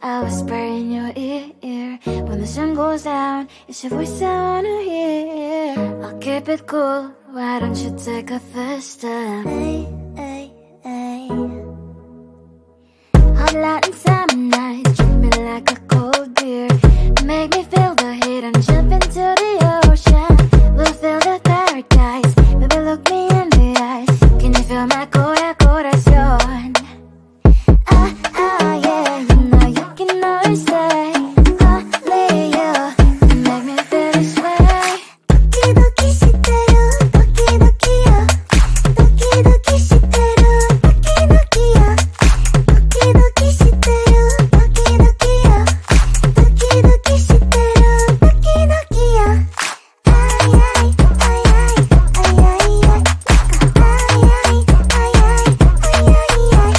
I whisper in your ear. When the sun goes down, it's your voice I wanna hear. I'll keep it cool, why don't you take a first step? Hey, hey, hey. Hot light and summer nights, treat me like a cold beer. Make me feel the heat and jump into the ocean. We'll feel the paradise, baby look me in the eyes. Can you feel my corazón? Yeah, you know you can always stay. Only you can make me feel this way. Doki doki shiteru, doki doki yo. Doki doki shiteru, doki doki yo. Doki doki shiteru, doki doki yo. Doki doki shiteru, doki doki yo. Ay ay ay ay ay ay ay. Ay ay ay ay ay ay ay.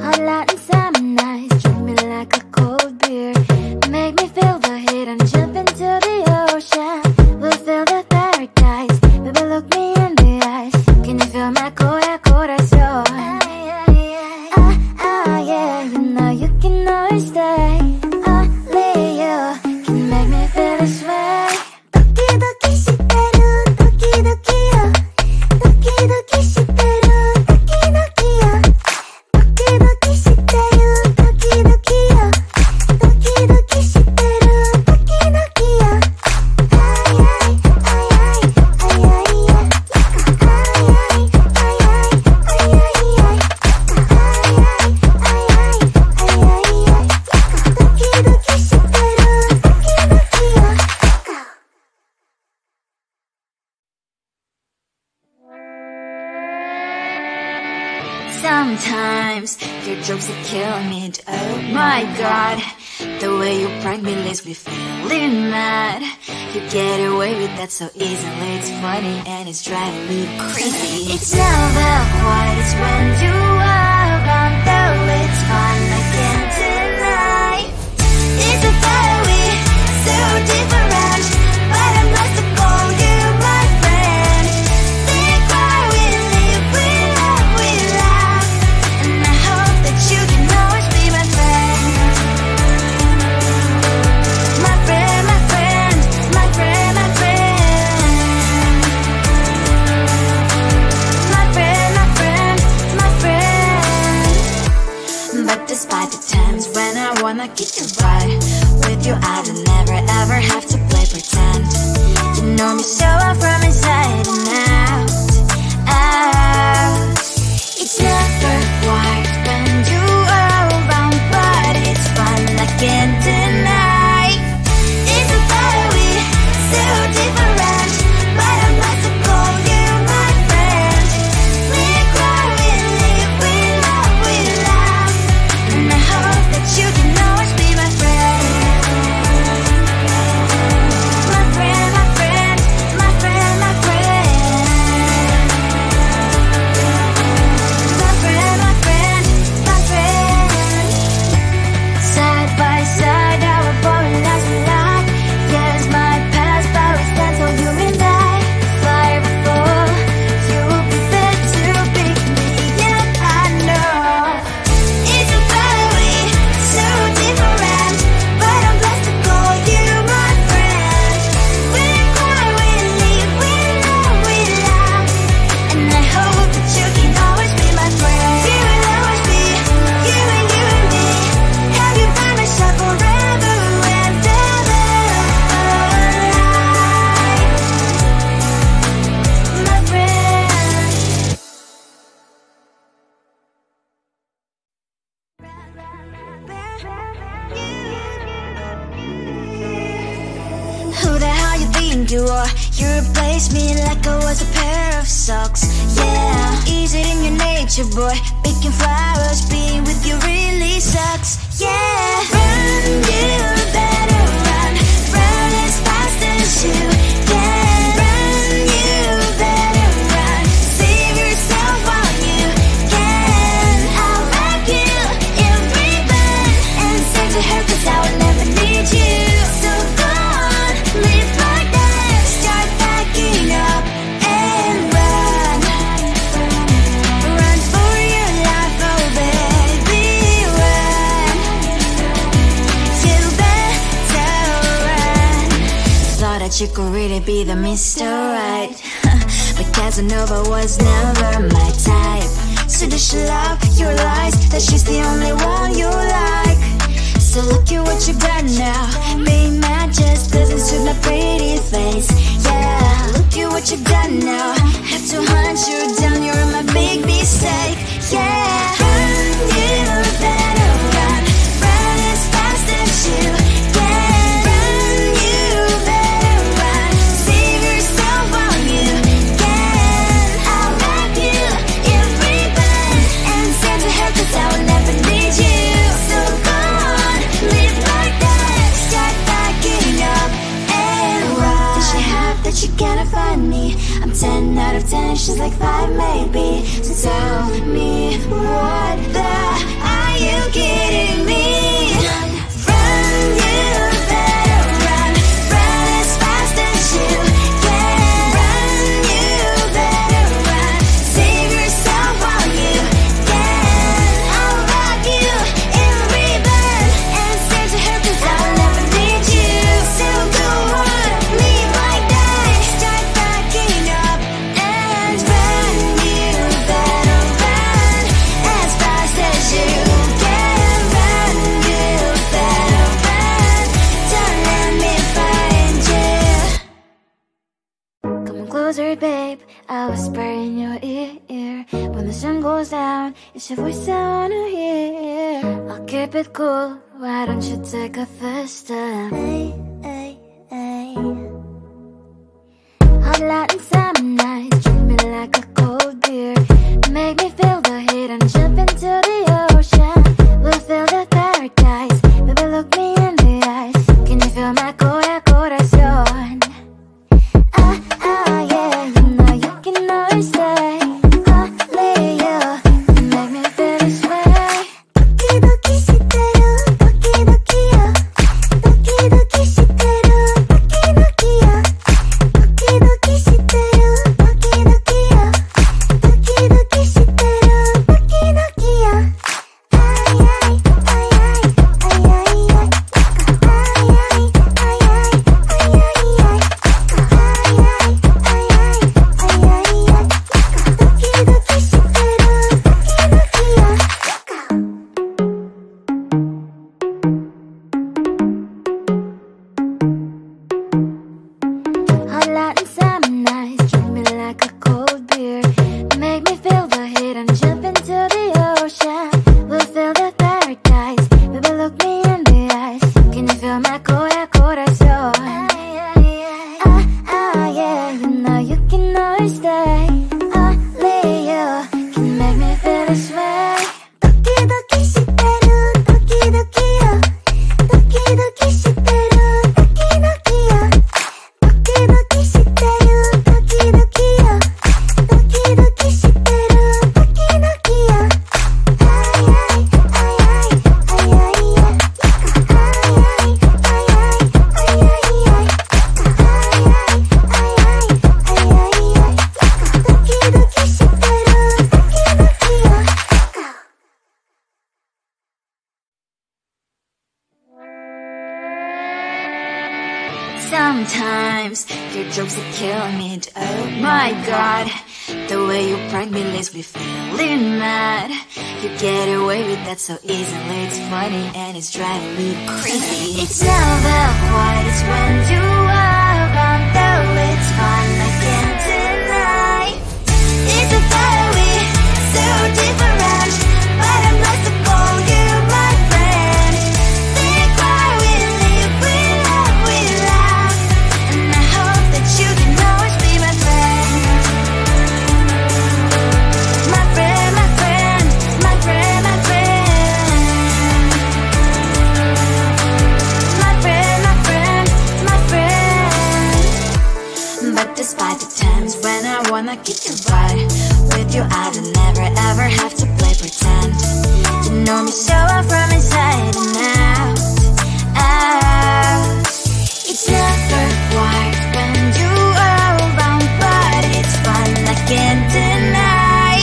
Hot light and summer nights, treat me like a cold beer. Make me feel the heat and jump into the ocean. We'll feel the paradise, baby look me in the eyes. Can you feel my corazón? Yeah, you know you can always stay. Only you can make me feel this way. Doki doki shiteru, doki doki yo. Doki doki shiteru, doki doki yo. Doki doki shiteru, doki doki yo. Doki doki shiteru, doki doki yo. Ay ay ay ay ay ay ay. Ay ay ay ay ay ay ay. Sometimes your jokes are killing me. Oh my god, the way you prank me leaves me feeling mad. You get away with that so easily. It's funny and it's driving me crazy. It's never quite, it's when you are around, though it's fun, I can't deny. It's a fiery, so different, but I'm lost to call you my friend. We cry, we live, we love, we laugh, and I hope that you can always be my friend. My friend, my friend, my friend, my friend. My friend, my friend, my friend. But despite the times when I wanna get you right, with you I don't never ever have to play pretend. You know me so well from inside and out, out. It's never quite when you are around, but it's fun, I can't deny. It's a fiery, so different, but I'm lost to call you my friend. We cry, we live, we love, we laugh, and I hope that you can always be my friend. My friend, my friend, my friend, my friend. My friend, my friend, my friend. Side by side, our boring lives we like. Yes, my past, but we stand so you and I. Fly before you will be there to pick me up, I know. It's a fiery, so different, but I'm blessed to call you my friend. We cry, we live, we love, we laugh, and I hope that you can always be my friend. You will always be, you and me. Have you by my side forever and ever. My friend. Who the hell you think you are? You replaced me like I was a pair of socks. Yeah, is it in your nature, boy? Picking flowers, being with you really sucks. Yeah, run, you better run. Run as fast as you can. Run, you better run. Save yourself while you can. I'll wrap you in ribbon and send to her. be the Mr. Right. But Casanova was never my type. So does she love your lies, that she's the only one you like? So look at what you got now. Being mad just doesn't suit my pretty face. Yeah, look at what you got now. Have to hunt you down, you're my big mistake. Yeah, run, you better run. Run as fast as you can. Run, you better run. Save yourself while you can. I'll wrap you in ribbon and send to her, 'cause I will never need you. So go on, live like that. Start backing up and run. Does she have that you cannot find me? I'm 10 out of 10, she's like 5 maybe. So tell me, what the are you kidding me? Run, you better run. Run as fast as you can. Run, you better run. Save yourself while you can. I'll wrap you in ribbon and send to her, 'cause I'll never need you. So go on, leave like that. Start backing up and run. You better run as fast as you can. Run, you better run. Don't let me find you. Come closer, babe, I'll whisper in your ear. When the sun goes down, it's your voice I wanna hear. I'll keep it cool, why don't you take a first step? Hey, hey, hey. Hot light and summer nights, treat me like a cold beer. Make me feel the heat and jump into the ocean. We'll feel the paradise, baby look me in the eyes. Can you feel my corazón? Yeah, you know you can always stay. Only you can make me feel this way. 도끼도끼 시대로 도끼도끼요. 도끼도끼 시대로 도끼도끼요. 도끼도끼 시대로 도끼도끼요. 도끼도끼 시대로 도끼도끼요. 아이아이 아이아이 아이아이 아이아이 아이아이 아이아이 Hot light and summer nights, treat me like a cold beer. Make me feel the heat and jump into the ocean. We'll feel the paradise, baby look me in the eyes. Can you feel my corazón? Yeah, you know you can always stay. Only you can make me feel this way. 도끼도끼 시대로 도끼도끼요. 도끼도끼 시대로 도끼도끼요. 도끼도끼 시대로 도끼도끼요. 도끼도끼 시대로 도끼도끼요. 아이아이 아이아이 아이아이 아이아이 아이아이 아이아이 Sometimes your jokes are killing me. Oh my god, the way you prank me leaves me feeling mad. You get away with that so easily. It's funny and it's driving me crazy. It's never quiet when you are around, though it's fun, I can't deny. It's a fiery, so different, but I'm not to call you my friend. We cry, we live, we laugh, and I hope that you can always be my friend. My friend, my friend, my friend, my friend. My friend, my friend, my friend. But despite the times when I wanna get you right, with you I don't never ever have to play pretend. You know me so well from inside and out, out. It's never quiet when you are around, but it's fun, I can't deny.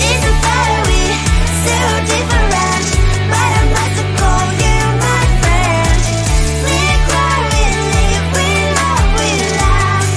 It's a fiery, so different, but I must call you my friend. We cry, we live, we love, we laugh,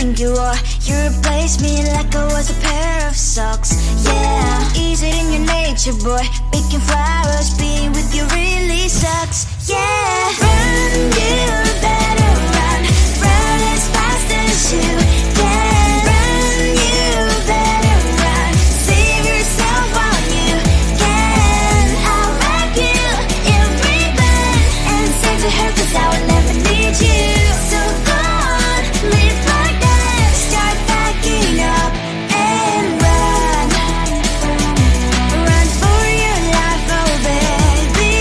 think you are. You replaced me like I was a pair of socks. Yeah, is it in your nature, boy? Picking flowers, being with you really sucks. Yeah, run, you better run. Run as fast as you can. Run, you better run. Save yourself while you can. I'll wrap you in ribbon and send to her, 'cause I will never need you. So go on, live like that. Start packing up and run. Run for your life, oh baby,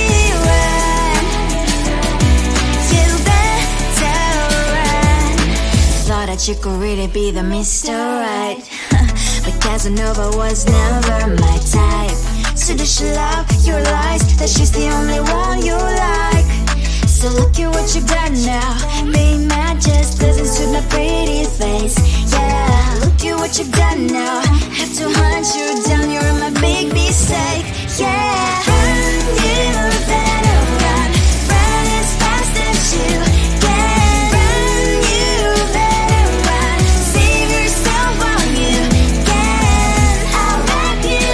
run. You better run. Thought that you could really be the Mr. Right, but Casanova was never my type. So does she love your lies, that she's the only one you like? So look at what you got now. Being mad just doesn't suit my pretty face. Yeah, look at what you got now. Have to hunt you down, you're my big mistake. Yeah, run, you better run. Run as fast as you can. Run, you better run. Save yourself while you can. I'll wrap you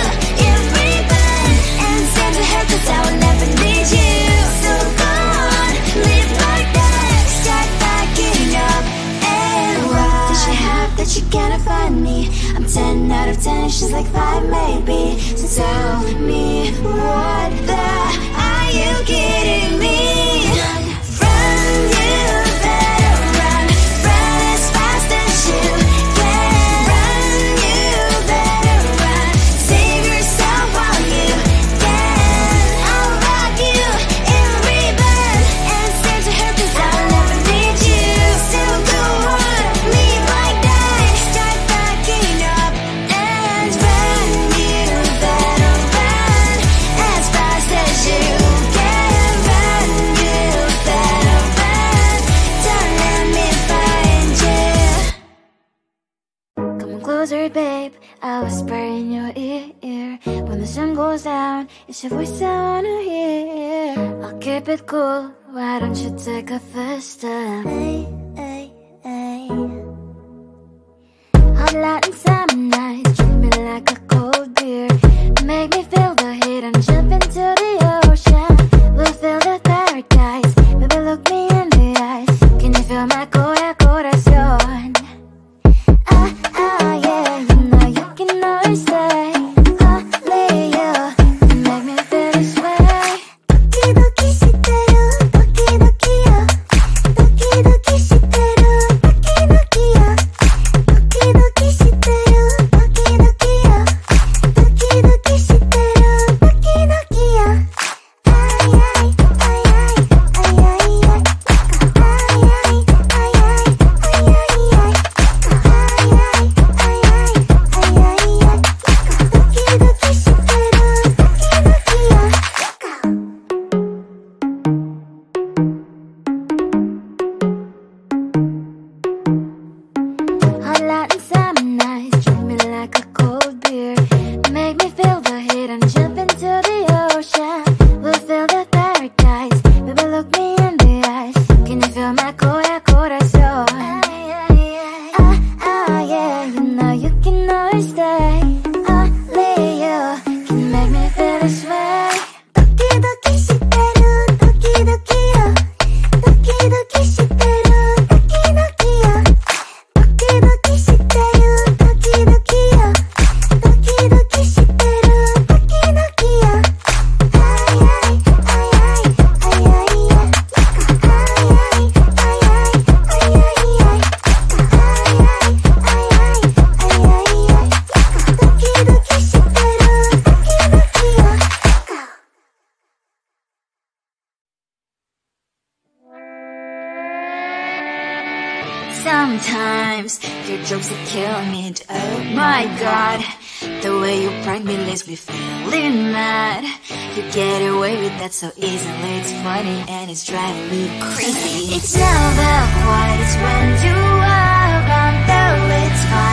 in ribbon and send to her, 'cause I will never need you. So go on, live like that. Start packing up and run. Does she have that she cannot find me? I'm 10 out of 10, she's like 5 maybe. So tell me, what the are you kidding me? Run, you better run. Run as fast as you can. Run, you better run. Save yourself while you can. I'll wrap you in ribbon and send to her, 'cause I'll never need you. So go on, live like that. Start packing up and run. You better run as fast as you can. Run, you better run. Don't let me find you. Come on closer, babe, I'll whisper in your ear. When the sun goes down, it's your voice I wanna hear. I'll keep it cool, why don't you take a first step? Hey, hey, hey. Hot light and summer nights, treat me like a cold beer. Make me feel the heat and jump into the ocean. We'll feel the paradise, baby look me in the eyes. Can you feel my corazón? Yeah, you know you can always stay. Only you can make me feel this way. Doki doki shiteru, doki doki yo. Doki doki shiteru, doki doki yo. Doki doki shiteru, doki doki yo. Doki doki shiteru, doki doki yo. Ay ay ay ay ay ay ay. Ay ay ay ay ay ay ay. Hot light and summer nights, treat me like a cold beer. Make me feel the heat and jump into the ocean. We'll feel the paradise, baby look me in the eyes. Can you feel my corazón? Yeah, you know you can always stay. Only you can make me feel this way. Doki doki shiteru, doki doki yo. Doki doki shiteru, doki doki yo. Doki doki shiteru, doki doki yo. Doki doki shiteru, doki doki yo. Ay ay ay ay ay ay ay. Ay ay ay ay ay ay ay. Ay ay ay ay ay ay ay. Doki doki shiteru, doki doki yo. Sometimes your jokes are killing me. Oh my god, the way you prank me leaves me feeling mad. You get away with that so easily. It's funny and it's driving me crazy. It's never quiet, it's when you are around, though it's fine.